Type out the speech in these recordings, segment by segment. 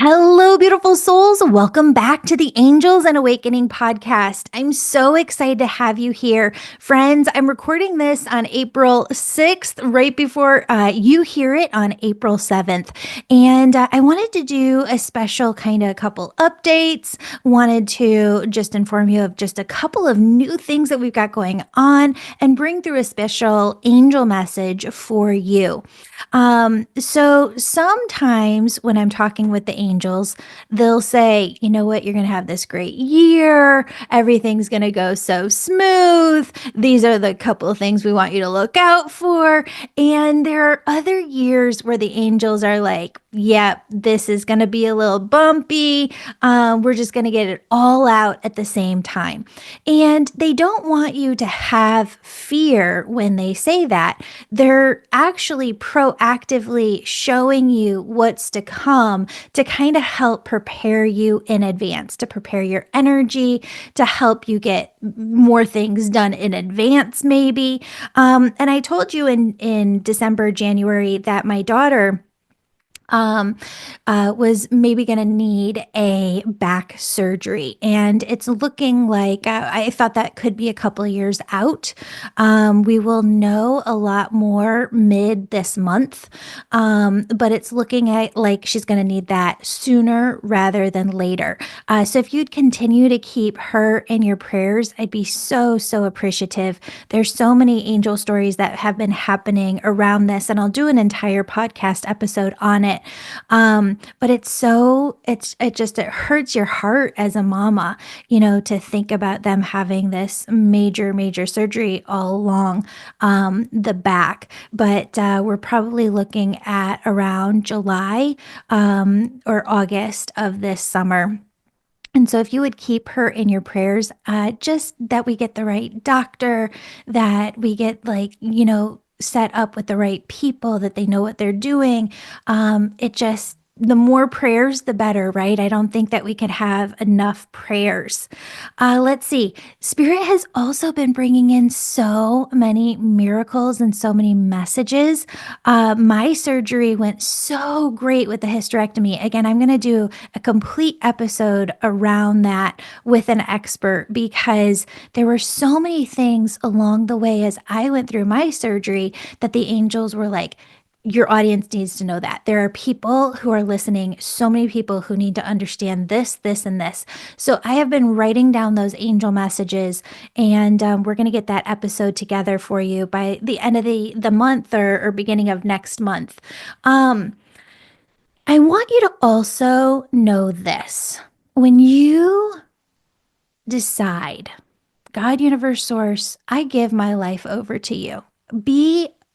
Hello, beautiful souls. Welcome back to the Angels and Awakening podcast. I'm so excited to have you here. Friends, I'm recording this on April 6th, right before you hear it on April 7th. And I wanted to do a special kind of couple updates. Wanted to just inform you of just a couple of new things that we've got going on and bring through a special angel message for you. So sometimes when I'm talking with the angels, they'll say, you know what, you're going to have this great year. Everything's going to go so smooth. These are the couple of things we want you to look out for. And there are other years where the angels are like, yep, this is going to be a little bumpy. We're just going to get it all out at the same time. And they don't want you to have fear when they say that. They're actually proactively showing you what's to come to kind of help prepare you in advance, to prepare your energy, to help you get more things done in advance, maybe. And I told you in December, January that my daughter um, was maybe going to need a back surgery. And it's looking like I thought that could be a couple of years out. We will know a lot more mid this month, but it's looking at like she's going to need that sooner rather than later. So if you'd continue to keep her in your prayers, I'd be so, so appreciative. There's so many angel stories that have been happening around this, and I'll do an entire podcast episode on it. But it hurts your heart as a mama, to think about them having this major, major surgery all along the back. But we're probably looking at around July or August of this summer. And so if you would keep her in your prayers, just that we get the right doctor, that we get set up with the right people, that they know what they're doing. The more prayers, the better, right? I don't think that we could have enough prayers. Let's see. Spirit has also been bringing in so many miracles and so many messages. My surgery went so great with the hysterectomy. Again, I'm going to do a complete episode around that with an expert because there were so many things along the way as I went through my surgery that the angels were like, your audience needs to know that. There are people who are listening, so many people who need to understand this, this, and this. So I have been writing down those angel messages, and we're going to get that episode together for you by the end of the month or beginning of next month. I want you to also know this. When you decide, God, universe, source, I give my life over to you.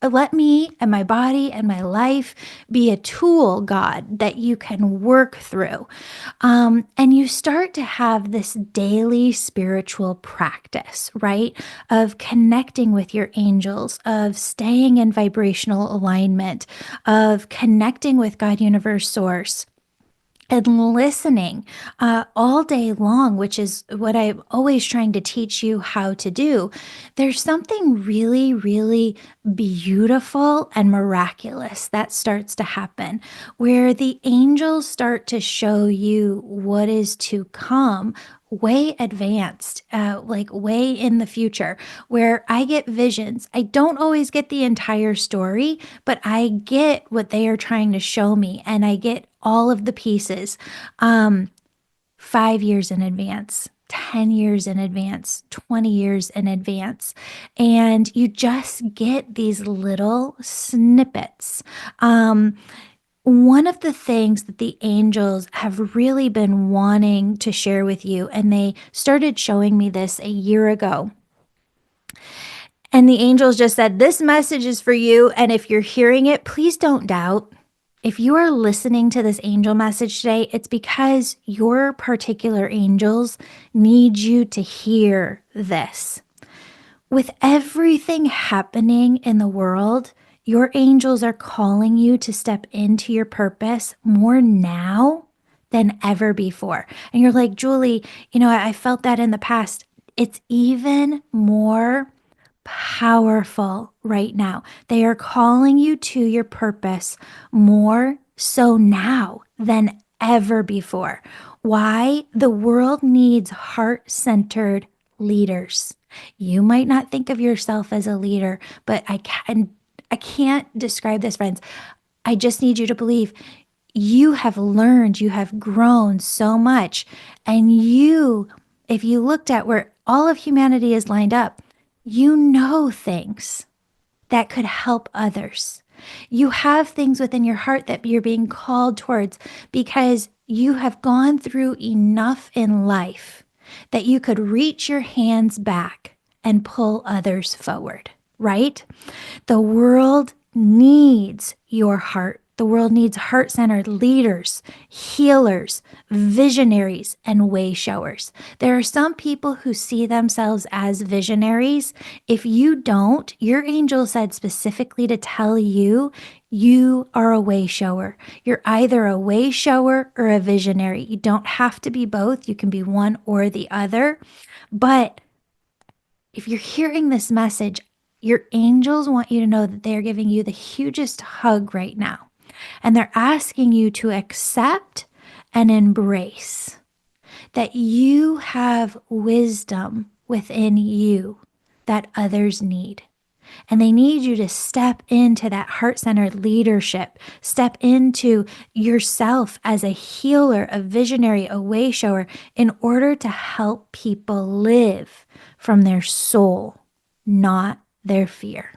Let me and my body and my life be a tool, God, that you can work through. And you start to have this daily spiritual practice, right? Of connecting with your angels, of staying in vibrational alignment, of connecting with God, universe, source, and listening all day long, which is what I'm always trying to teach you how to do. There's something really, really beautiful and miraculous that starts to happen where the angels start to show you what is to come way advanced, like way in the future, where I get visions. I don't always get the entire story, but I get what they are trying to show me, and I get all of the pieces 5 years in advance. 10 years in advance, 20 years in advance. And you just get these little snippets. One of the things that the angels have really been wanting to share with you, and they started showing me this a year ago. And the angels just said, this message is for you. And if you're hearing it, please don't doubt. If you are listening to this angel message today, it's because your particular angels need you to hear this. With everything happening in the world, your angels are calling you to step into your purpose more now than ever before. And you're like, Julie, I felt that in the past. It's even more powerful right now. They are calling you to your purpose more so now than ever before. Why? The world needs heart-centered leaders. You might not think of yourself as a leader, but I can't describe this, friends. I just need you to believe you have learned, you have grown so much. And if you looked at where all of humanity is lined up, you know things that could help others. You have things within your heart that you're being called towards because you have gone through enough in life that you could reach your hands back and pull others forward, right? The world needs your heart. The world needs heart-centered leaders, healers, visionaries, and wayshowers. There are some people who see themselves as visionaries. If you don't, your angel said specifically to tell you, you are a wayshower. You're either a wayshower or a visionary. You don't have to be both. You can be one or the other. But if you're hearing this message, your angels want you to know that they're giving you the hugest hug right now. And they're asking you to accept and embrace that you have wisdom within you that others need. And they need you to step into that heart-centered leadership, step into yourself as a healer, a visionary, a wayshower, in order to help people live from their soul, not their fear.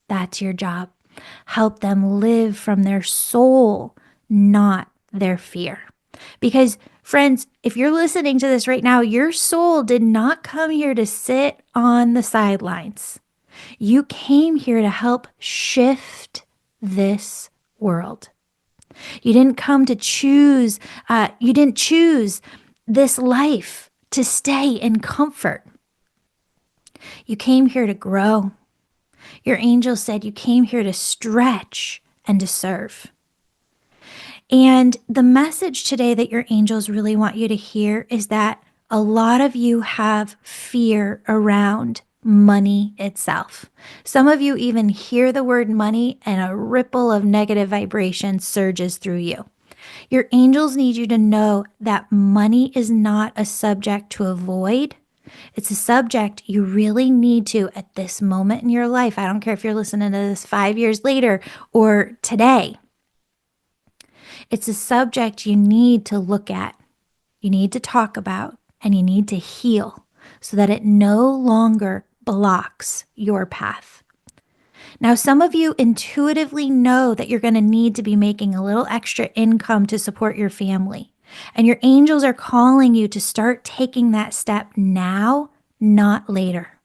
That's your job. Help them live from their soul, not their fear. Because, friends, if you're listening to this right now, your soul did not come here to sit on the sidelines. You came here to help shift this world. You didn't come to choose, you didn't choose this life to stay in comfort. You came here to grow. Your angel said you came here to stretch and to serve. And the message today that your angels really want you to hear is that a lot of you have fear around money itself. Some of you even hear the word money and a ripple of negative vibration surges through you. Your angels need you to know that money is not a subject to avoid. It's a subject you really need to at this moment in your life. I don't care if you're listening to this 5 years later or today. It's a subject you need to look at, you need to talk about, and you need to heal so that it no longer blocks your path. Now, some of you intuitively know that you're going to need to be making a little extra income to support your family. And your angels are calling you to start taking that step now, not later.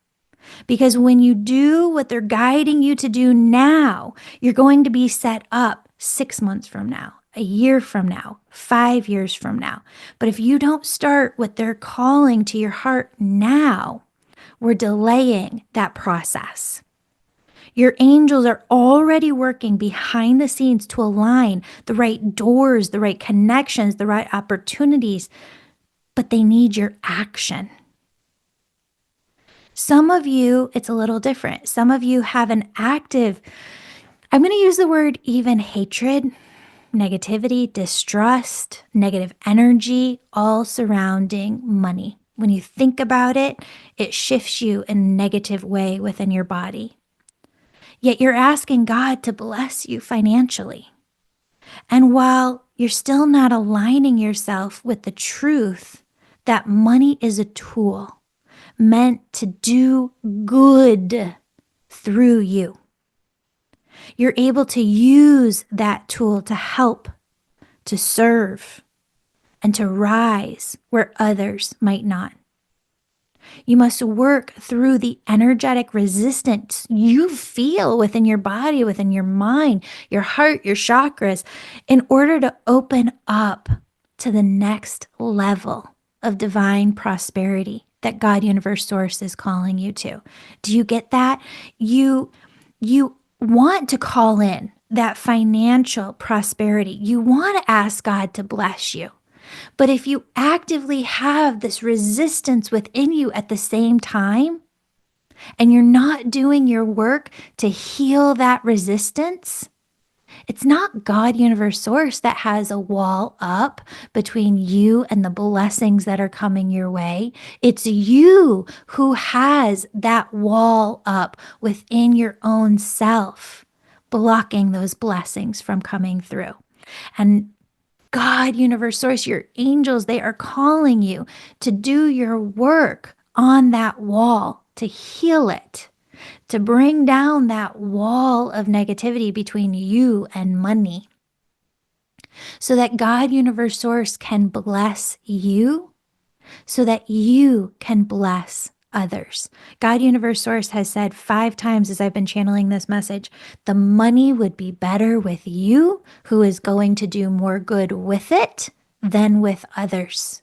Because when you do what they're guiding you to do now, you're going to be set up 6 months from now, a year from now, 5 years from now. But if you don't start what they're calling to your heart now, we're delaying that process. Your angels are already working behind the scenes to align the right doors, the right connections, the right opportunities, but they need your action. Some of you, it's a little different. Some of you have an active, I'm going to use the word even hatred, negativity, distrust, negative energy, all surrounding money. When you think about it, it shifts you in a negative way within your body. Yet you're asking God to bless you financially. And while you're still not aligning yourself with the truth that money is a tool meant to do good through you, you're able to use that tool to help, to serve, and to rise where others might not. You must work through the energetic resistance you feel within your body, within your mind, your heart, your chakras, in order to open up to the next level of divine prosperity that God, Universe, Source is calling you to. Do you get that? You want to call in that financial prosperity. You want to ask God to bless you. But if you actively have this resistance within you at the same time, and you're not doing your work to heal that resistance, It's not God, universe, source that has a wall up between you and the blessings that are coming your way. It's you who has that wall up within your own self, blocking those blessings from coming through. And God, universe, source, your angels, they are calling you to do your work on that wall, to heal it, to bring down that wall of negativity between you and money, so that God, universe, source can bless you, so that you can bless others. God, universe, source has said 5 times as I've been channeling this message, the money would be better with you, who is going to do more good with it than with others.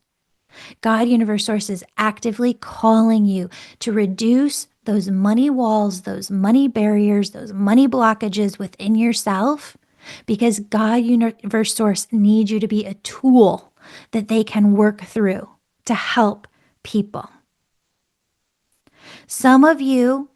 God, universe, source is actively calling you to reduce those money walls, those money barriers, those money blockages within yourself, because God, universe, source needs you to be a tool that they can work through to help people. Some of you,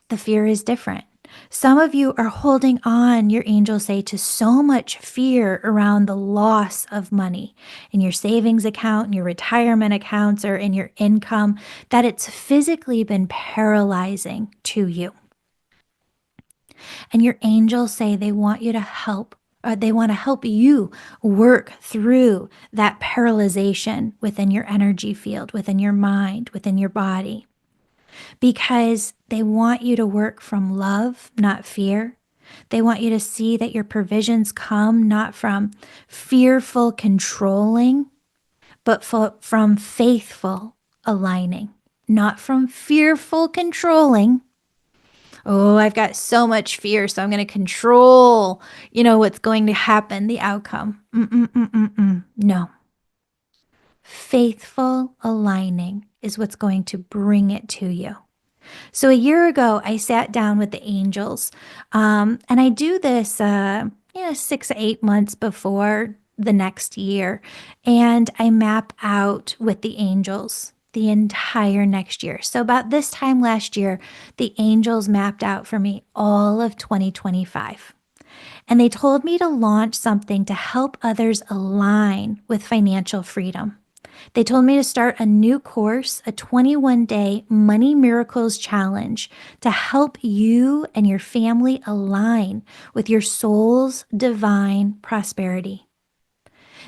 the fear is different. Some of you are holding on, your angels say, to so much fear around the loss of money in your savings account, in your retirement accounts, or in your income, that it's physically been paralyzing to you. And your angels say they want you to help. They want to help you work through that paralyzation within your energy field, within your mind, within your body, because they want you to work from love, not fear. They want you to see that your provisions come not from fearful controlling, but from faithful aligning, not from fearful controlling. Oh, I've got so much fear, so I'm going to control, what's going to happen, the outcome. No. Faithful aligning is what's going to bring it to you. So a year ago, I sat down with the angels, and I do this, 6 to 8 months before the next year, and I map out with the angels the entire next year. So about this time last year, the angels mapped out for me all of 2025. And they told me to launch something to help others align with financial freedom. They told me to start a new course, a 21-day Money Miracles Challenge, to help you and your family align with your soul's divine prosperity.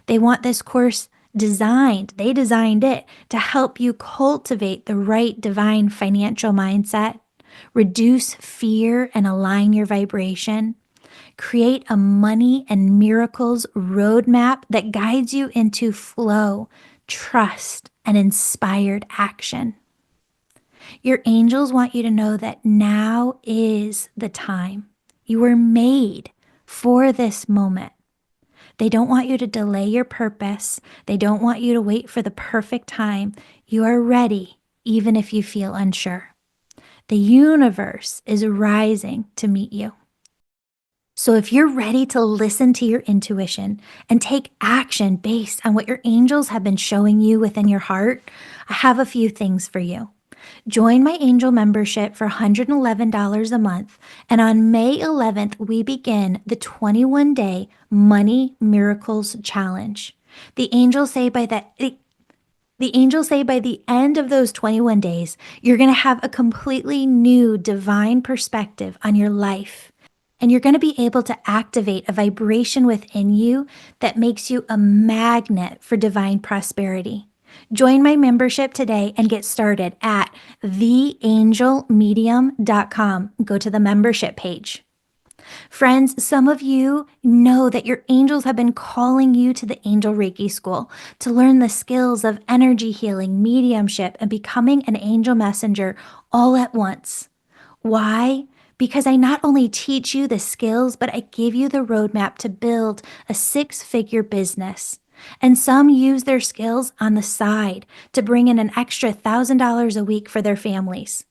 They want this course they designed it to help you cultivate the right divine financial mindset, reduce fear and align your vibration, create a money and miracles roadmap that guides you into flow, trust, and inspired action. Your angels want you to know that now is the time. You were made for this moment. They don't want you to delay your purpose. They don't want you to wait for the perfect time. You are ready, even if you feel unsure. The universe is rising to meet you. So if you're ready to listen to your intuition and take action based on what your angels have been showing you within your heart, I have a few things for you. Join my angel membership for $111 a month. And on May 11th, we begin the 21-day Money Miracles Challenge. The angels say by the end of those 21 days, you're going to have a completely new divine perspective on your life. And you're going to be able to activate a vibration within you that makes you a magnet for divine prosperity. Join my membership today and get started at theangelmedium.com. Go to the membership page. Friends, some of you know that your angels have been calling you to the Angel Reiki School to learn the skills of energy healing, mediumship, and becoming an angel messenger all at once. Why? Because I not only teach you the skills, but I give you the roadmap to build a 6-figure business. And some use their skills on the side to bring in an extra $1,000 a week for their families.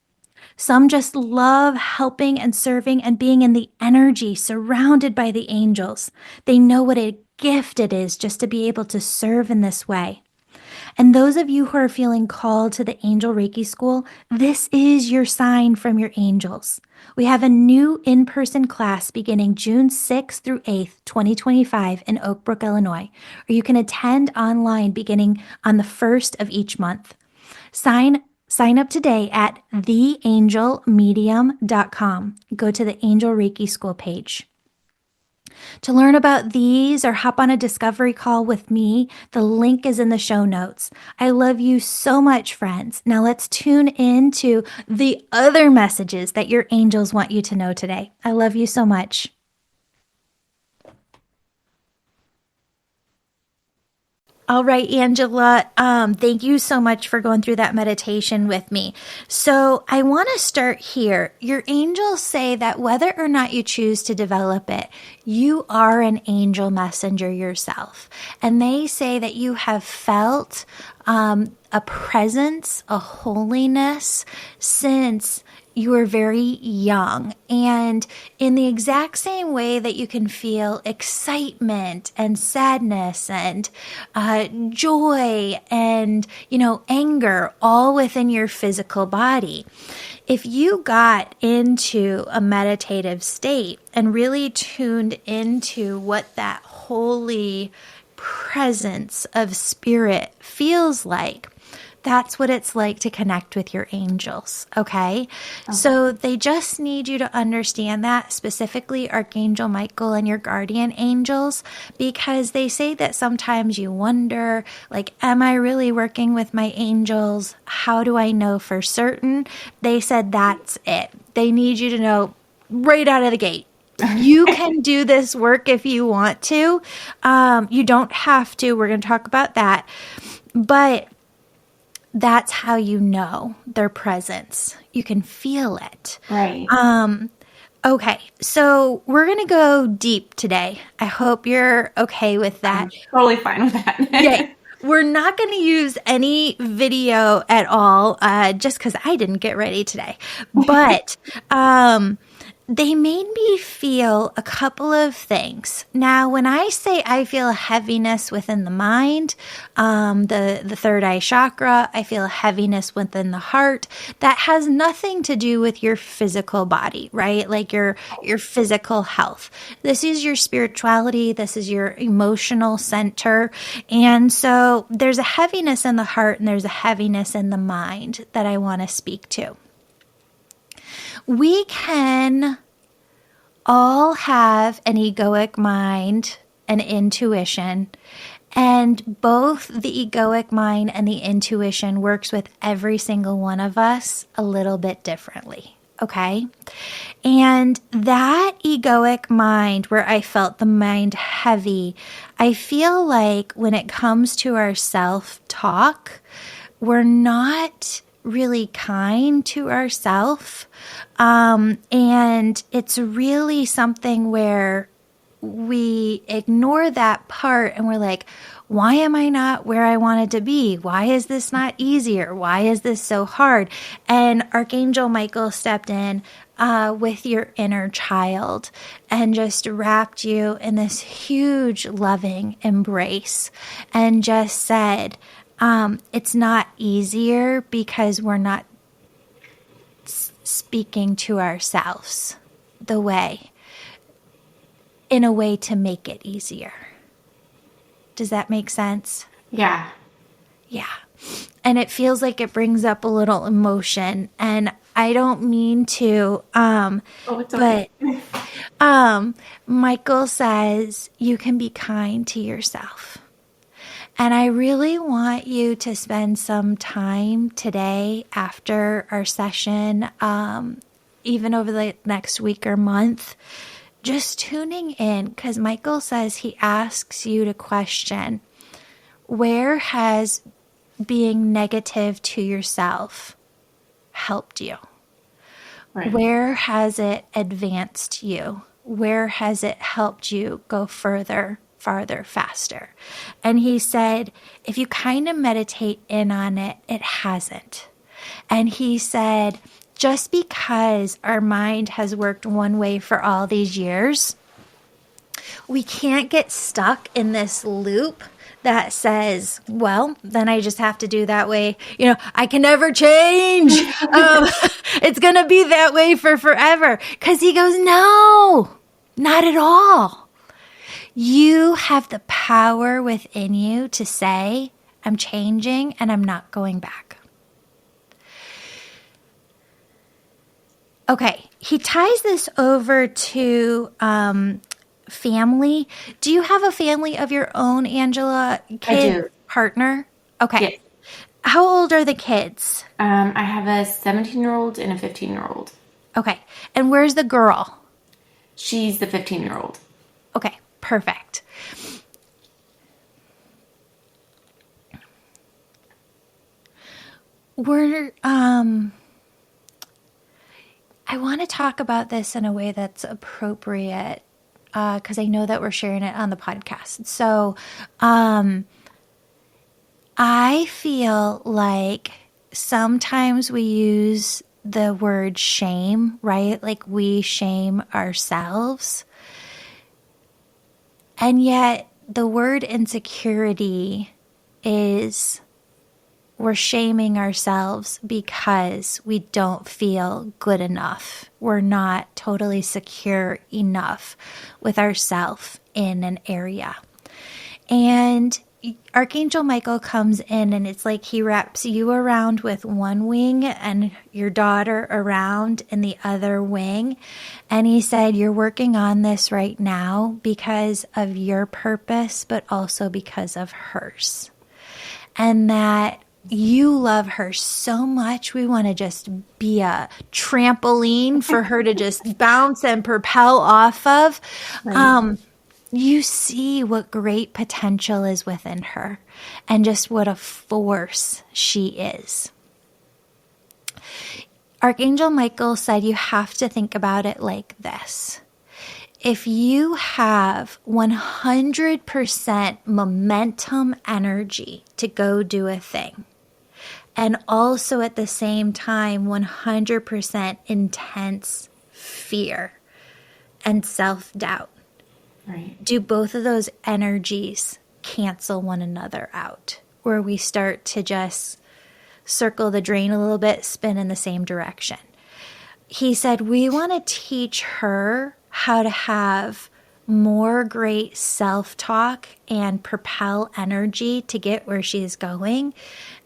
Some just love helping and serving and being in the energy surrounded by the angels. They know what a gift it is just to be able to serve in this way. And those of you who are feeling called to the Angel Reiki School, this is your sign from your angels. We have a new in-person class beginning June 6th through 8th, 2025 in Oak Brook, Illinois, or you can attend online beginning on the 1st of each month. Sign up today at theangelmedium.com. Go to the Angel Reiki School page. To learn about these or hop on a discovery call with me, the link is in the show notes. I love you so much, friends. Now let's tune in to the other messages that your angels want you to know today. I love you so much. All right, Angela, thank you so much for going through that meditation with me. So I want to start here. Your angels say that whether or not you choose to develop it, you are an angel messenger yourself. And they say that you have felt a presence, a holiness since you were very young. And in the exact same way that you can feel excitement and sadness and joy and, anger all within your physical body. If you got into a meditative state and really tuned into what that holy presence of spirit feels like, that's what it's like to connect with your angels, okay? So they just need you to understand that, specifically Archangel Michael and your guardian angels, because they say that sometimes you wonder, like, am I really working with my angels? How do I know for certain? They said that's it. They need you to know right out of the gate. You can do this work if you want to. You don't have to. We're going to talk about that. But that's how you know their presence. You can feel it. Right. Okay, so we're going to go deep today. I hope you're okay with that. I'm totally fine with that. Okay. We're not going to use any video at all, just because I didn't get ready today. But they made me feel a couple of things. Now, when I say I feel a heaviness within the mind, the third eye chakra, I feel a heaviness within the heart, that has nothing to do with your physical body, right? Like your physical health. This is your spirituality. This is your emotional center. And so there's a heaviness in the heart and there's a heaviness in the mind that I want to speak to. We can all have an egoic mind and intuition, and both the egoic mind and the intuition works with every single one of us a little bit differently, okay? And that egoic mind, where I felt the mind heavy, I feel like when it comes to our self-talk, we're not really kind to ourselves. And it's really something where we ignore that part and we're like, why am I not where I wanted to be? Why is this not easier? Why is this so hard? And Archangel Michael stepped in with your inner child and just wrapped you in this huge loving embrace and just said, it's not easier because we're not speaking to ourselves in a way to make it easier. Does that make sense? Yeah. Yeah. And it feels like it brings up a little emotion, and I don't mean to, It's okay. but Michael says you can be kind to yourself. And I really want you to spend some time today after our session, even over the next week or month, just tuning in, because Michael says he asks you to question, where has being negative to yourself helped you? Right. Where has it advanced you? Where has it helped you go further, farther, faster? And he said, if you kind of meditate in on it, it hasn't. And he said, just because our mind has worked one way for all these years, we can't get stuck in this loop that says, well, then I just have to do that way. I can never change. It's going to be that way for forever. Because he goes, no, not at all. You have the power within you to say, I'm changing and I'm not going back. Okay, he ties this over to family. Do you have a family of your own, Angela? Kid, I do. Partner? Okay. Yes. How old are the kids? I have a 17-year-old and a 15-year-old. Okay. And where's the girl? She's the 15-year-old. Okay, perfect. I want to talk about this in a way that's appropriate because I know that we're sharing it on the podcast. So I feel like sometimes we use the word shame, right? Like we shame ourselves. And yet the word insecurity is we're shaming ourselves because we don't feel good enough. We're not totally secure enough with ourselves in an area. And Archangel Michael comes in and it's like he wraps you around with one wing and your daughter around in the other wing. And he said, you're working on this right now because of your purpose, but also because of hers. And that you love her so much. We want to just be a trampoline for her to just bounce and propel off of. Right. You see what great potential is within her and just what a force she is. Archangel Michael said you have to think about it like this. If you have 100% momentum energy to go do a thing, and also at the same time 100% intense fear and self-doubt, right. Do both of those energies cancel one another out, where we start to just circle the drain a little bit, spin in the same direction? He said, we want to teach her how to have more great self-talk and propel energy to get where she's going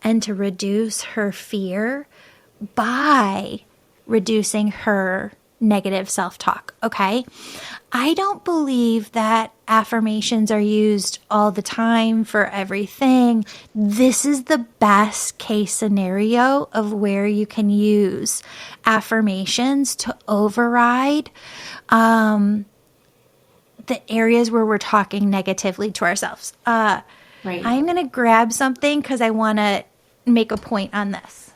and to reduce her fear by reducing her negative self-talk, okay? I don't believe that affirmations are used all the time for everything. This is the best case scenario of where you can use affirmations to override the areas where we're talking negatively to ourselves. Right. I'm going to grab something because I want to make a point on this.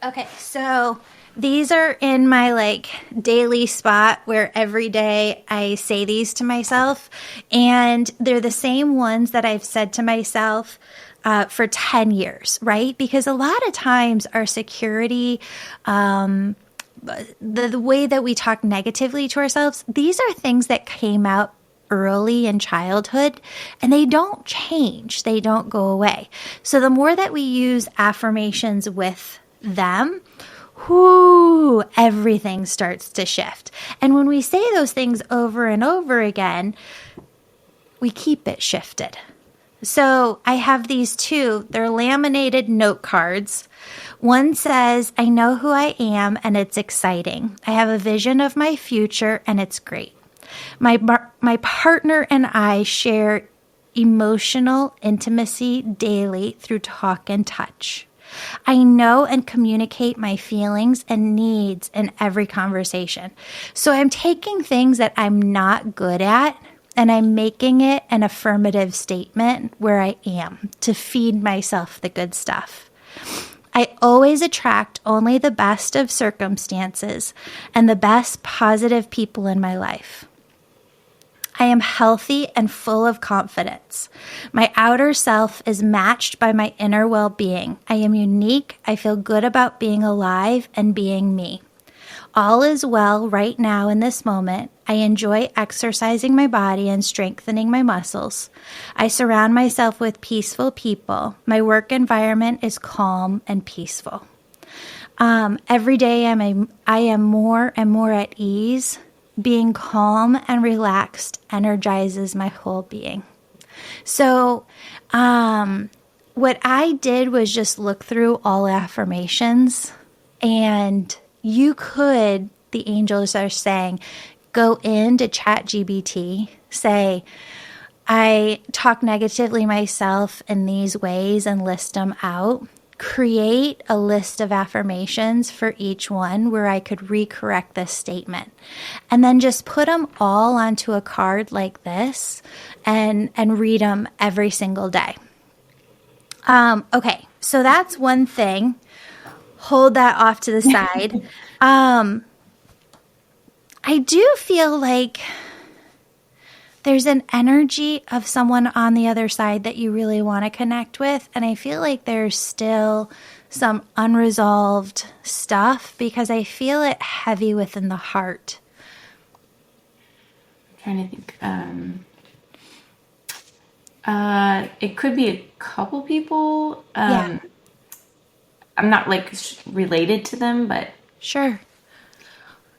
Okay, so these are in my daily spot where every day I say these to myself, and they're the same ones that I've said to myself for 10 years, right? Because a lot of times our security, the way that we talk negatively to ourselves, these are things that came out early in childhood and they don't change. They don't go away. So the more that we use affirmations with them, everything starts to shift. And when we say those things over and over again, we keep it shifted. So I have these two. They're laminated note cards. One says, I know who I am and it's exciting. I have a vision of my future and it's great. My partner and I share emotional intimacy daily through talk and touch. I know and communicate my feelings and needs in every conversation. So I'm taking things that I'm not good at and I'm making it an affirmative statement where I am to feed myself the good stuff. I always attract only the best of circumstances and the best positive people in my life. I am healthy and full of confidence. My outer self is matched by my inner well-being. I am unique. I feel good about being alive and being me. All is well right now in this moment. I enjoy exercising my body and strengthening my muscles. I surround myself with peaceful people. My work environment is calm and peaceful. Every day I am more and more at ease. Being calm and relaxed energizes my whole being. So, what I did was just look through all affirmations, and you could, the angels are saying, go into ChatGPT, say, I talk negatively myself in these ways and list them out. Create a list of affirmations for each one where I could recorrect this statement. And then just put them all onto a card like this and read them every single day. Okay, so that's one thing. Hold that off to the side. I do feel like there's an energy of someone on the other side that you really want to connect with. And I feel like there's still some unresolved stuff because I feel it heavy within the heart. I'm trying to think. It could be a couple people. Yeah. I'm not like related to them, but Sure.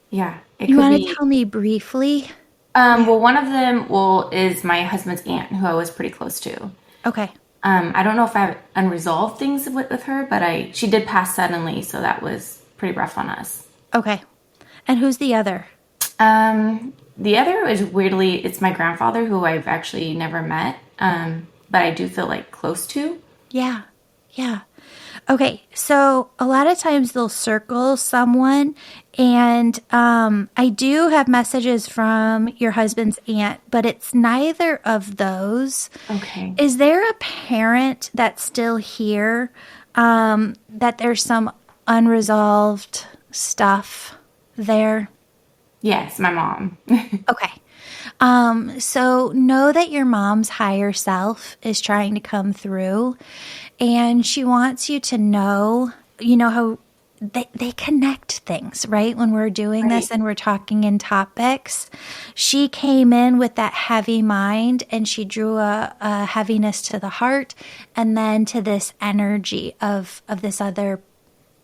yeah, it You could want be. to tell me briefly? Well, one of them is my husband's aunt, who I was pretty close to. Okay. I don't know if I have unresolved things with her, but she did pass suddenly, so that was pretty rough on us. Okay. And who's the other? The other is weirdly, it's my grandfather, who I've actually never met, but I do feel like close to. Yeah. Yeah. Okay, so a lot of times they'll circle someone, and I do have messages from your husband's aunt, but it's neither of those. Okay. Is there a parent that's still here, that there's some unresolved stuff there? Yes, my mom. Okay. So know that your mom's higher self is trying to come through, and she wants you to know, how they connect things, right? When we're doing this and we're talking in topics, she came in with that heavy mind and she drew a heaviness to the heart and then to this energy of this other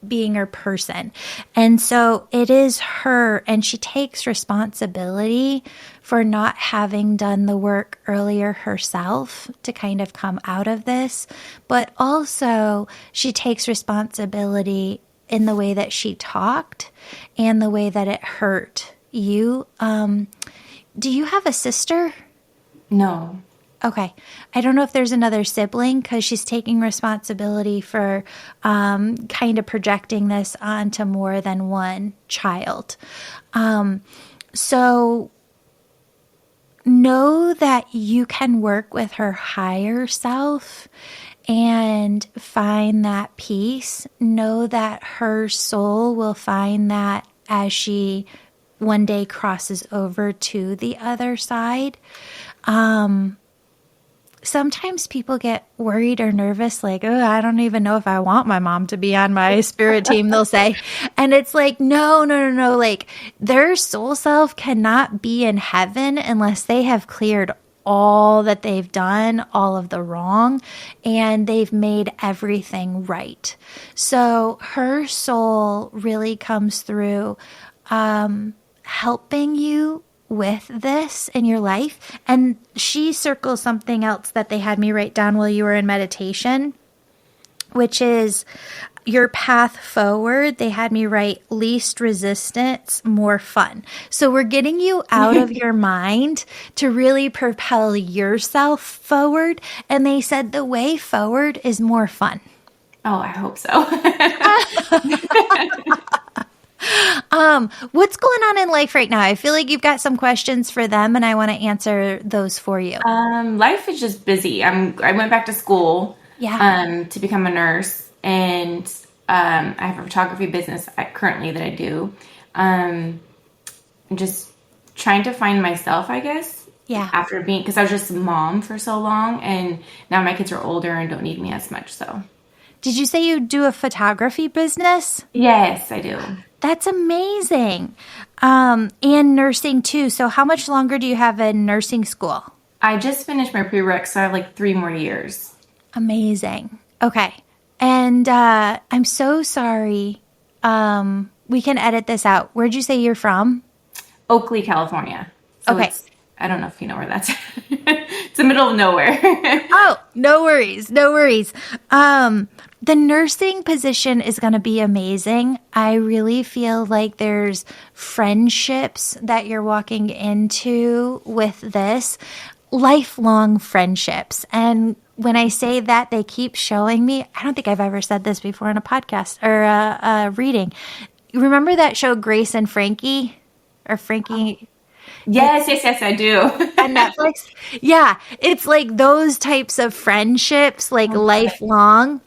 being or person. And so it is her, and she takes responsibility for not having done the work earlier herself to kind of come out of this. But also she takes responsibility in the way that she talked and the way that it hurt you. Do you have a sister? No. Okay. I don't know if there's another sibling because she's taking responsibility for kind of projecting this onto more than one child. So know that you can work with her higher self and find that peace. Know that her soul will find that as she one day crosses over to the other side. Sometimes people get worried or nervous, like, oh, I don't even know if I want my mom to be on my spirit team, they'll say. And it's like, no. Like, their soul self cannot be in heaven unless they have cleared all that they've done, all of the wrong, and they've made everything right. So her soul really comes through helping you with this in your life. And she circles something else that they had me write down while you were in meditation, which is your path forward. They had me write least resistance, more fun. So we're getting you out of your mind to really propel yourself forward. And they said the way forward is more fun. Oh, I hope so. What's going on in life right now? I feel like you've got some questions for them, and I want to answer those for you. Life is just busy. I went back to school to become a nurse, and I have a photography business currently that I do. I'm just trying to find myself, I guess. Yeah. After because I was just a mom for so long, and now my kids are older and don't need me as much. So. Did you say you do a photography business? Yes, I do. That's amazing. And nursing too. So how much longer do you have in nursing school? I just finished my prereq, so I have like 3 more years. Amazing. Okay. And I'm so sorry. We can edit this out. Where'd you say you're from? Oakley, California. So Okay. I don't know if you know where that's at. It's the middle of nowhere. Oh, no worries. No worries. The nursing position is going to be amazing. I really feel like there's friendships that you're walking into with this, lifelong friendships. And when I say that, they keep showing me. I don't think I've ever said this before in a podcast or a reading. You remember that show Grace and Frankie? Or Frankie? Yes, I do. On Netflix? Yeah, it's like those types of friendships, like Oh, God. lifelong.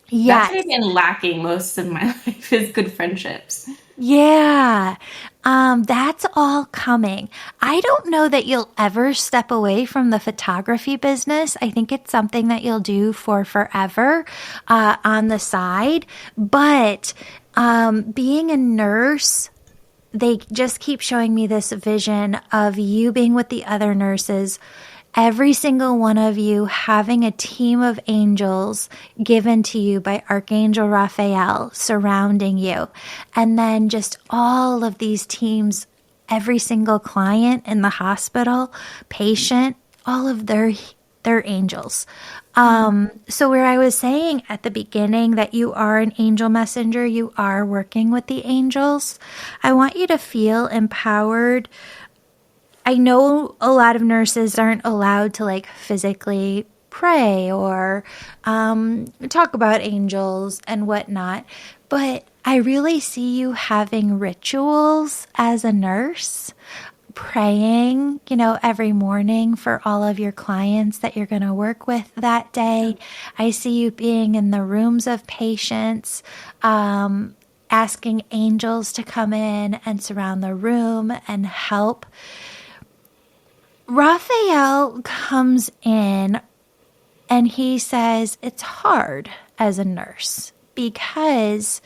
That's Yes. what I've been lacking most of my life is good friendships. Yeah. That's all coming. I don't know that you'll ever step away from the photography business. I think it's something that you'll do for forever on the side. But being a nurse, they just keep showing me this vision of you being with the other nurses, every single one of you having a team of angels given to you by Archangel Raphael surrounding you. And then just all of these teams, every single client in the hospital, patient, all of their angels. So where I was saying at the beginning that you are an angel messenger, you are working with the angels. I want you to feel empowered. I know a lot of nurses aren't allowed to like physically pray or talk about angels and whatnot, but I really see you having rituals as a nurse, praying, every morning for all of your clients that you're going to work with that day. I see you being in the rooms of patients, asking angels to come in and surround the room and help. Raphael comes in and he says it's hard as a nurse because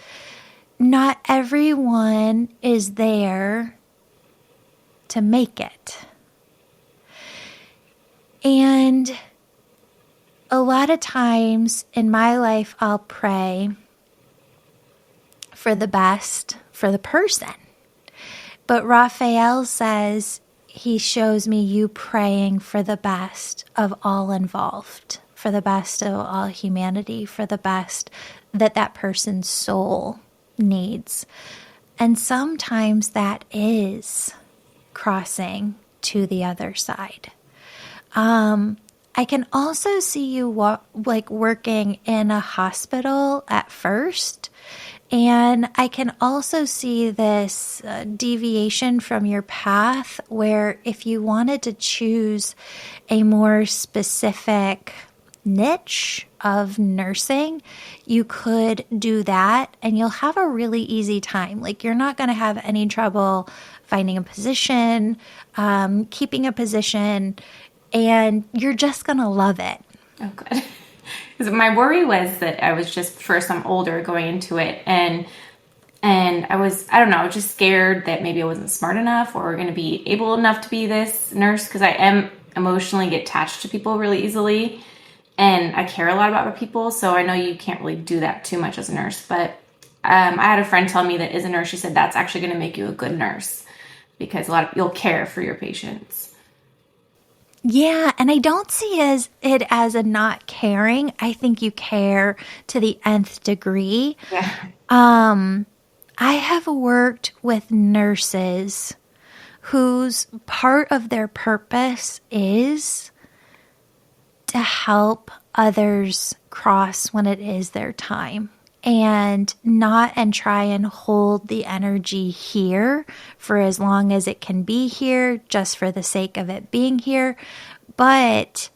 not everyone is there to make it. And a lot of times in my life, I'll pray for the best for the person. But Raphael says he shows me you praying for the best of all involved, for the best of all humanity, for the best that person's soul needs. And sometimes that is crossing to the other side. I can also see you working in a hospital at first. And I can also see this deviation from your path where if you wanted to choose a more specific niche of nursing, you could do that and you'll have a really easy time. Like you're not going to have any trouble finding a position, keeping a position, and you're just going to love it. Oh, good. Because my worry was that I was just, first, I'm older going into it. And I don't know, just scared that maybe I wasn't smart enough or going to be able enough to be this nurse. Because I am emotionally get attached to people really easily. And I care a lot about people. So I know you can't really do that too much as a nurse. But I had a friend tell me that as a nurse, she said, that's actually going to make you a good nurse. Because you'll care for your patients. Yeah, and I don't see it as a not caring. I think you care to the nth degree. Yeah. I have worked with nurses whose part of their purpose is to help others cross when it is their time. And try and hold the energy here for as long as it can be here, just for the sake of it being here. But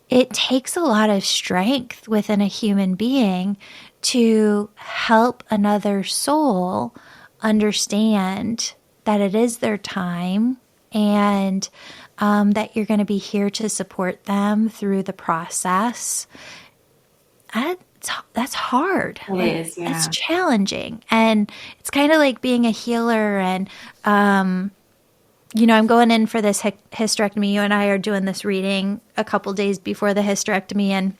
it takes a lot of strength within a human being to help another soul understand that it is their time and that you're going to be here to support them through the process. that's hard. It is, yeah. It's challenging. And it's kind of like being a healer. And, I'm going in for this hysterectomy. You and I are doing this reading a couple days before the hysterectomy. And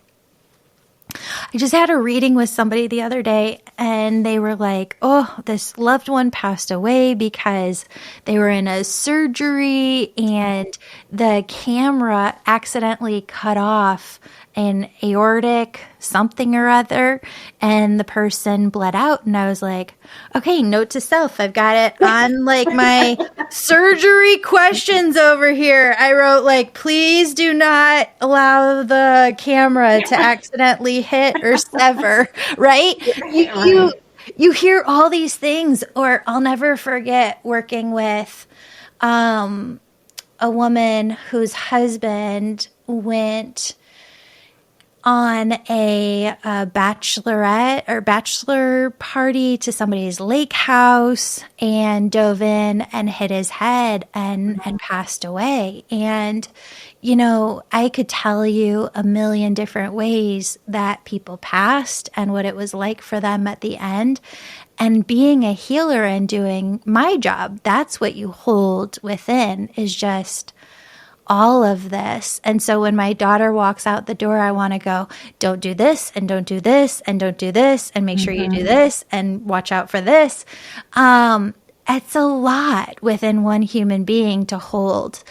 I just had a reading with somebody the other day, and they were like, oh, this loved one passed away because they were in a surgery and the camera accidentally cut off an aortic something or other, and the person bled out. And I was like, okay, note to self, I've got it on like my surgery questions over here. I wrote like, please do not allow the camera to accidentally hit or sever, right? You hear all these things. Or I'll never forget working with a woman whose husband went on a bachelorette or bachelor party to somebody's lake house and dove in and hit his head and passed away. And, I could tell you a million different ways that people passed and what it was like for them at the end. And being a healer and doing my job, that's what you hold within, is just all of this. And so when my daughter walks out the door, I want to go, don't do this and don't do this and don't do this and make sure you do this and watch out for this. It's a lot within one human being to hold.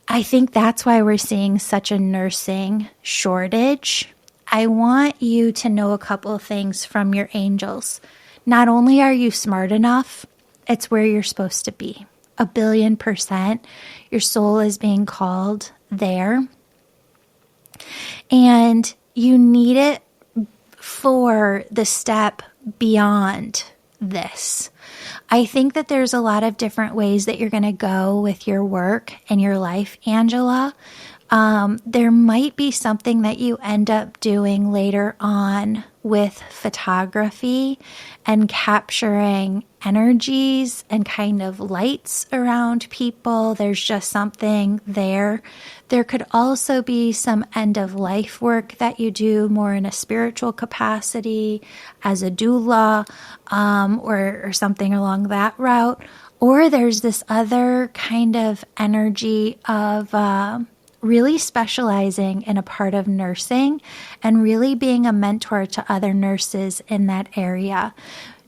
I think that's why we're seeing such a nursing shortage. I want you to know a couple of things from your angels. Not only are you smart enough, it's where you're supposed to be. 1,000,000,000%. Your soul is being called there. And you need it for the step beyond this. I think that there's a lot of different ways that you're going to go with your work and your life, Angela. There might be something that you end up doing later on with photography and capturing energies and kind of lights around people. There's just something there. There could also be some end of life work that you do more in a spiritual capacity as a doula, or something along that route. Or there's this other kind of energy of really specializing in a part of nursing and really being a mentor to other nurses in that area.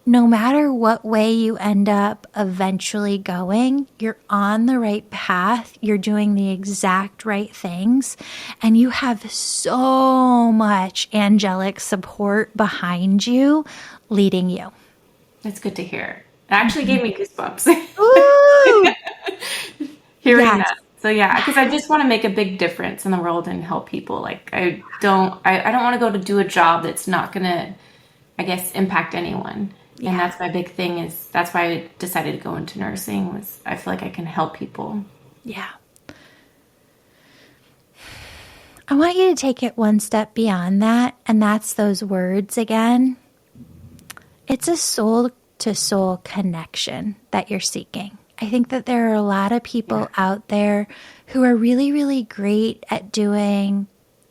No matter what way you end up eventually going, you're on the right path. You're doing the exact right things. And you have so much angelic support behind you, leading you. That's good to hear. It actually gave me goosebumps. Ooh! Hearing that. So yeah, because I just want to make a big difference in the world and help people. Like I don't want to go to do a job that's not going to, I guess, impact anyone. Yeah. And that's my big thing, is that's why I decided to go into nursing, was I feel like I can help people. Yeah. I want you to take it one step beyond that, and that's those words again. It's a soul to soul connection that you're seeking. I think that there are a lot of people out there who are really, really great at doing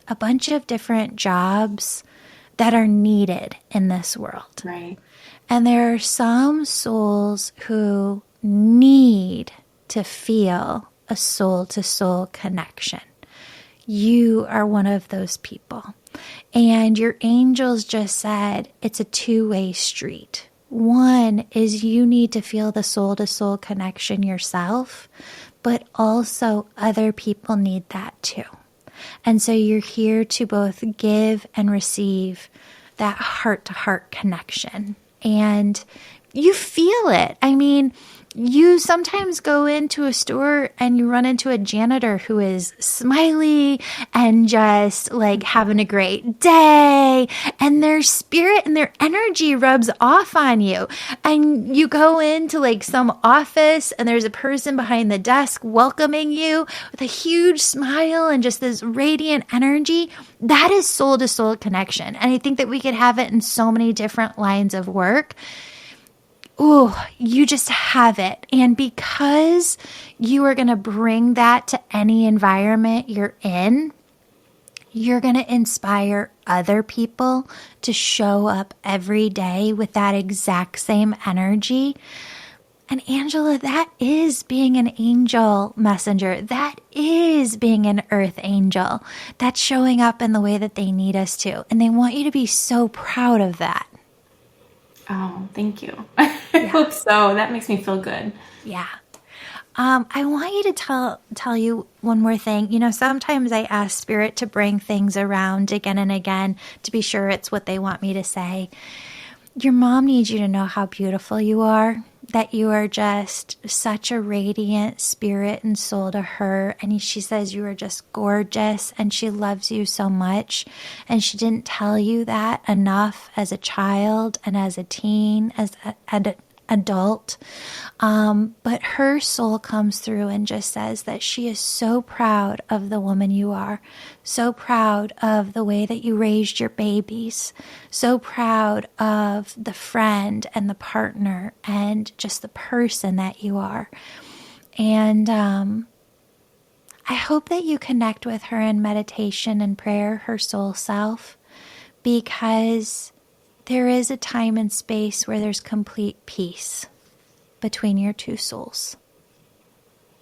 a bunch of different jobs that are needed in this world. Right. And there are some souls who need to feel a soul-to-soul connection. You are one of those people. And your angels just said it's a two-way street. One is you need to feel the soul-to-soul connection yourself, but also other people need that too. And so you're here to both give and receive that heart-to-heart connection. And you feel it. I mean, you sometimes go into a store and you run into a janitor who is smiley and just like having a great day, and their spirit and their energy rubs off on you. And you go into like some office and there's a person behind the desk welcoming you with a huge smile and just this radiant energy. That is soul to soul connection. And I think that we could have it in so many different lines of work. Oh, you just have it. And because you are going to bring that to any environment you're in, You're going to inspire other people to show up every day with that exact same energy. And Angela, that is being an angel messenger. That is being an earth angel. That's showing up in the way that they need us to. And they want you to be so proud of that. Oh, thank you. I hope so. That makes me feel good. Yeah. I want you to tell you one more thing. You know, sometimes I ask Spirit to bring things around again and again to be sure it's what they want me to say. Your mom needs you to know how beautiful you are, that you are just such a radiant spirit and soul to her. And she says you are just gorgeous and she loves you so much. And she didn't tell you that enough as a child and as a teen, as an adult. But her soul comes through and just says that she is so proud of the woman you are, so proud of the way that you raised your babies, so proud of the friend and the partner and just the person that you are. And I hope that you connect with her in meditation and prayer, her soul self, because there is a time and space where there's complete peace between your two souls.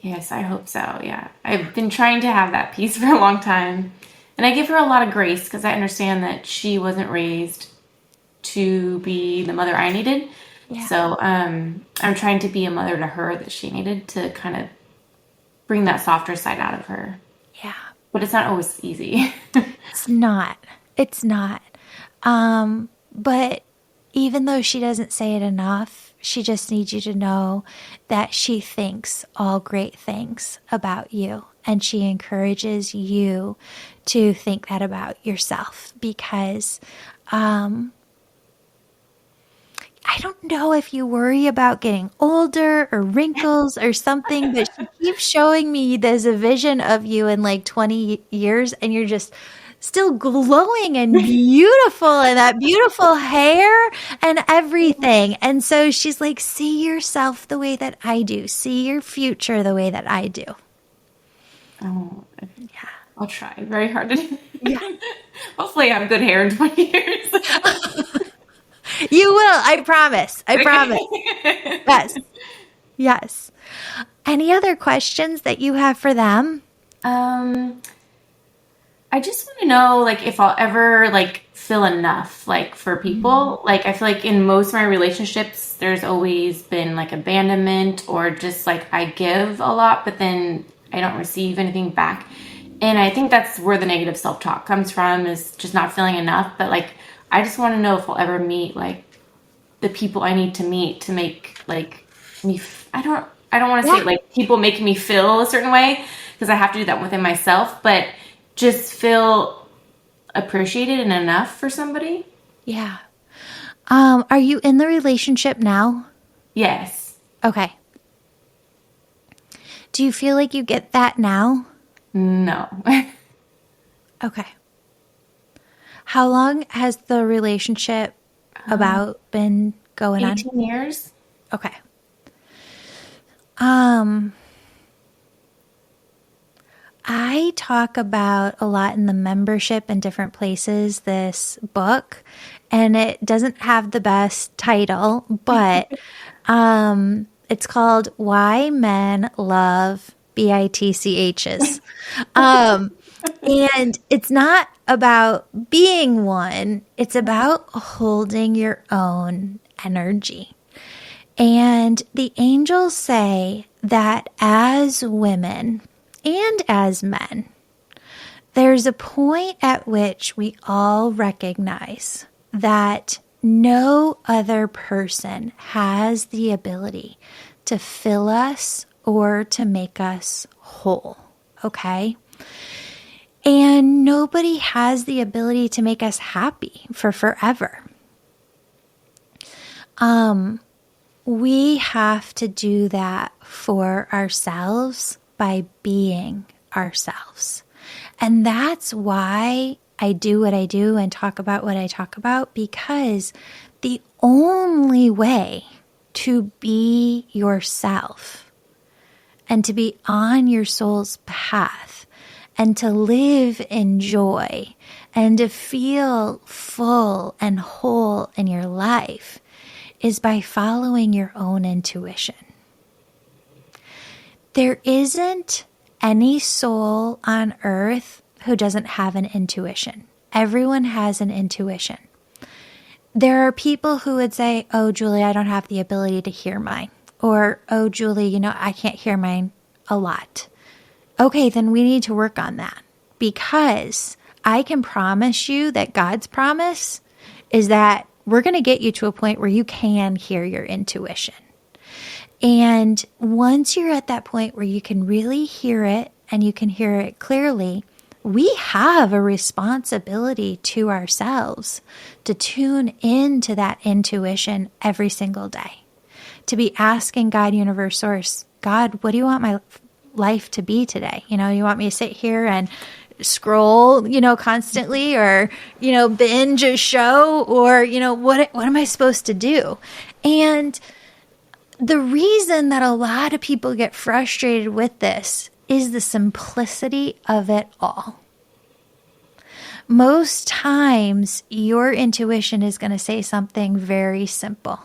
Yes, I hope so. Yeah. I've been trying to have that peace for a long time. And I give her a lot of grace because I understand that she wasn't raised to be the mother I needed. Yeah. So I'm trying to be a mother to her that she needed to kind of bring that softer side out of her. Yeah. But it's not always easy. It's not. It's not. But even though she doesn't say it enough, she just needs you to know that she thinks all great things about you. And she encourages you to think that about yourself because I don't know if you worry about getting older or wrinkles or something, but she keeps showing me there's a vision of you in like 20 years and you're just still glowing and beautiful and that beautiful hair and everything. And so she's like, see yourself the way that I do. See your future the way that I do. Oh, yeah. I'll try very hard to do. Yeah. Hopefully I have good hair in 20 years. You will. I promise. I promise. Yes. Yes. Any other questions that you have for them? I just want to know, like, if I'll ever, like, feel enough, like, for people. Like, I feel like in most of my relationships, there's always been, like, abandonment or just, like, I give a lot, but then I don't receive anything back. And I think that's where the negative self-talk comes from, is just not feeling enough. But, like, I just want to know if I'll ever meet, like, the people I need to meet to make, like, me, I don't want to say, like, people make me feel a certain way, because I have to do that within myself, but just feel appreciated and enough for somebody. Yeah. Are you in the relationship now? Yes. Okay. Do you feel like you get that now? No. Okay. How long has the relationship about been going on? 18 years. Okay. I talk about a lot in the membership in different places, this book, and it doesn't have the best title, but it's called Why Men Love Bitchs. And it's not about being one, it's about holding your own energy. And the angels say that as women and as men, there's a point at which we all recognize that no other person has the ability to fill us or to make us whole, okay? And nobody has the ability to make us happy for forever. We have to do that for ourselves by being ourselves. And that's why I do what I do and talk about what I talk about, because the only way to be yourself and to be on your soul's path and to live in joy and to feel full and whole in your life is by following your own intuition. There isn't any soul on earth who doesn't have an intuition. Everyone has an intuition. There are people who would say, oh, Julie, I don't have the ability to hear mine. Or, oh, Julie, I can't hear mine a lot. Okay, then we need to work on that, because I can promise you that God's promise is that we're going to get you to a point where you can hear your intuition. And once you're at that point where you can really hear it and you can hear it clearly, we have a responsibility to ourselves to tune into that intuition every single day. To be asking God, universe, source, God, what do you want my life to be today? You want me to sit here and scroll, constantly, or, binge a show, or, what am I supposed to do? And the reason that a lot of people get frustrated with this is the simplicity of it all. Most times, your intuition is going to say something very simple.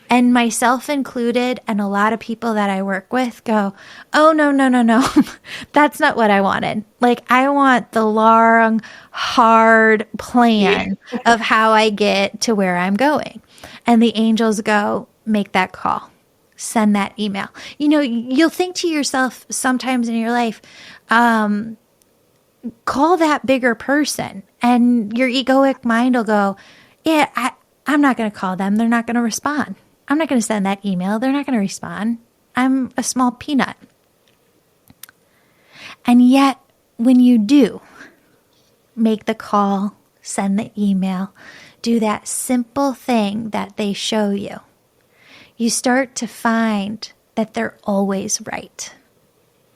And myself included, and a lot of people that I work with go, oh, no. That's not what I wanted. Like, I want the long, hard plan of how I get to where I'm going. And the angels go, make that call. Send that email. You'll think to yourself sometimes in your life, call that bigger person. And your egoic mind will go, yeah, I'm not going to call them. They're not going to respond. I'm not going to send that email. They're not going to respond. I'm a small peanut. And yet, when you do make the call, send the email, do that simple thing that they show you, you start to find that they're always right.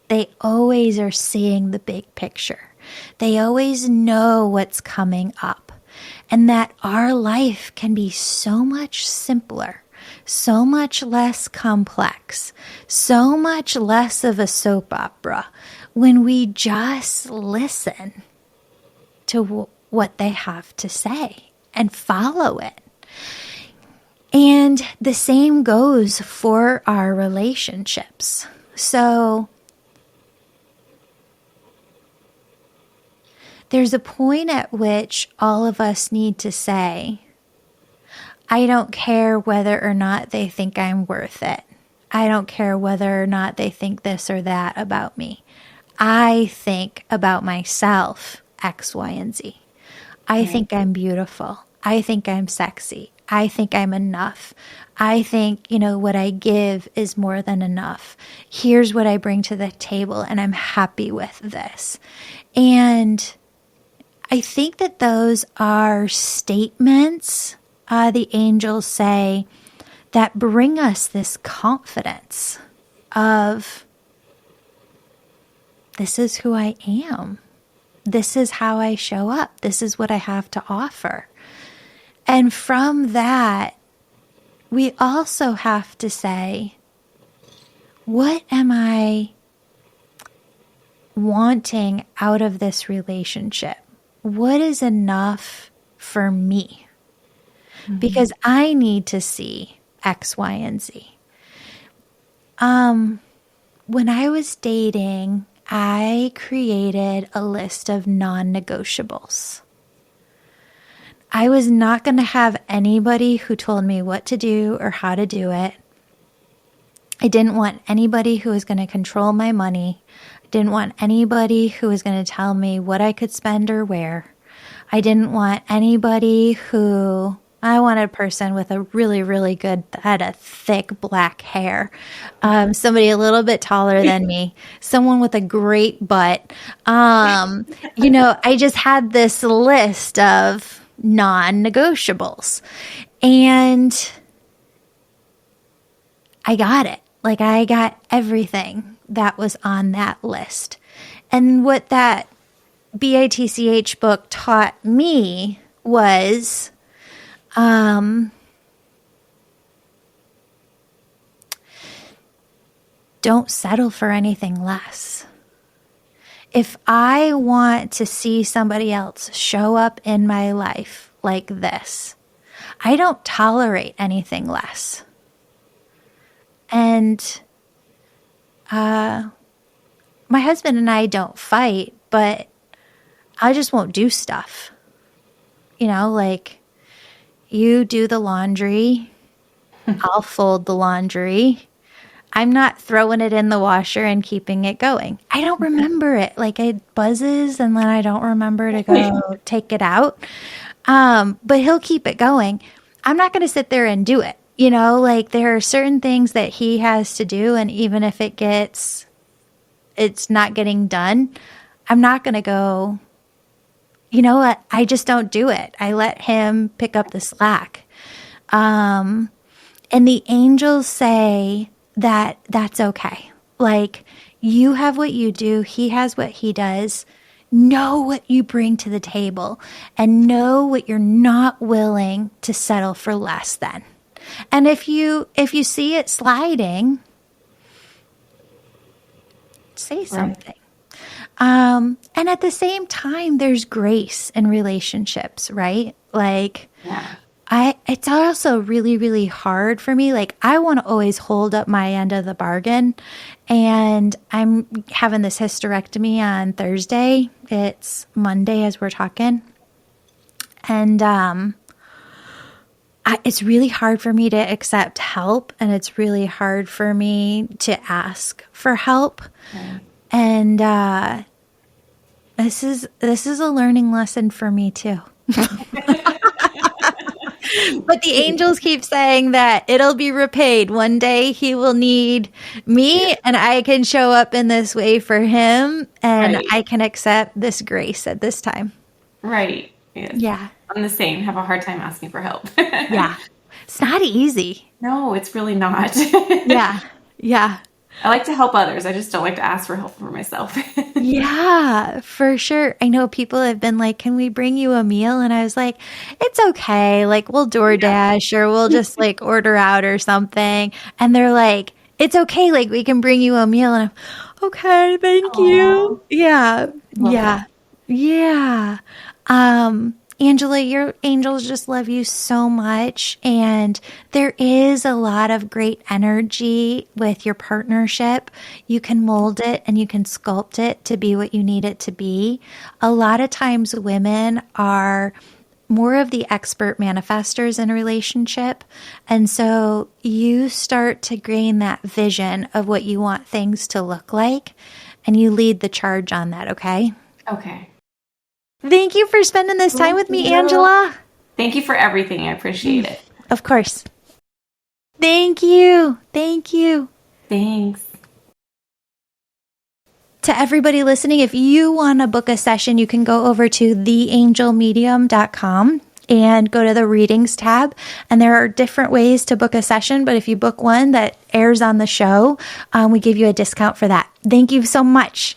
They always are seeing the big picture. They always know what's coming up. And that our life can be so much simpler, so much less complex, so much less of a soap opera when we just listen to what they have to say and follow it. And the same goes for our relationships. So there's a point at which all of us need to say, I don't care whether or not they think I'm worth it. I don't care whether or not they think this or that about me. I think about myself, X, Y, and Z. I think I'm beautiful. I think I'm sexy. I think I'm enough. I think, what I give is more than enough. Here's what I bring to the table, and I'm happy with this. And I think that those are statements, the angels say, that bring us this confidence of, this is who I am. This is how I show up. This is what I have to offer. And from that, we also have to say, what am I wanting out of this relationship? What is enough for me? Mm-hmm. Because I need to see X, Y, and Z. When I was dating, I created a list of non-negotiables. I was not going to have anybody who told me what to do or how to do it. I didn't want anybody who was going to control my money. I didn't want anybody who was going to tell me what I could spend or where. I didn't want anybody who... I wanted a person with a really, really good head of thick black hair. Somebody a little bit taller than me. Someone with a great butt. I just had this list of non-negotiables. And I got it. Like, I got everything that was on that list. And what that BITCH book taught me was... don't settle for anything less. if I want to see somebody else show up in my life like this, I don't tolerate anything less. And my husband and I don't fight, but I just won't do stuff. You know, like, you do the laundry, I'll fold the laundry. I'm not throwing it in the washer and keeping it going. I don't remember it. Like, it buzzes and then I don't remember to go take it out. But he'll keep it going. I'm not going to sit there and do it. You know, like, there are certain things that he has to do. And even if it's not getting done, I'm not going to go, you know what? I just don't do it. I let him pick up the slack. And the angels say that that's okay. Like, you have what you do. He has what he does. Know what you bring to the table and know what you're not willing to settle for less than. And if you see it sliding, say something. And at the same time, there's grace in relationships, right? Like, it's also really, really hard for me. Like, I want to always hold up my end of the bargain. And I'm having this hysterectomy on Thursday. It's Monday as we're talking. And it's really hard for me to accept help. And it's really hard for me to ask for help. And this is a learning lesson for me too. But the angels keep saying that it'll be repaid. One day he will need me and I can show up in this way for him and I can accept this grace at this time. Right. Yes. Yeah. I'm the same. Have a hard time asking for help. Yeah. It's not easy. No, it's really not. Yeah. Yeah. I like to help others. I just don't like to ask for help for myself. Yeah, for sure. I know people have been like, can we bring you a meal? And I was like, it's okay. Like, we'll DoorDash or we'll just like order out or something. And they're like, it's okay. Like, we can bring you a meal. And I'm, okay, thank you. Yeah. Yeah. Yeah. Angela, your angels just love you so much. And there is a lot of great energy with your partnership. You can mold it and you can sculpt it to be what you need it to be. A lot of times women are more of the expert manifestors in a relationship. And so you start to gain that vision of what you want things to look like. And you lead the charge on that, okay? Okay. Thank you for spending this time with me, Angela. Thank you for everything. I appreciate it. Of course. Thank you. Thank you. Thanks. To everybody listening, if you want to book a session, you can go over to theangelmedium.com and go to the readings tab. And there are different ways to book a session, but if you book one that airs on the show, we give you a discount for that. Thank you so much.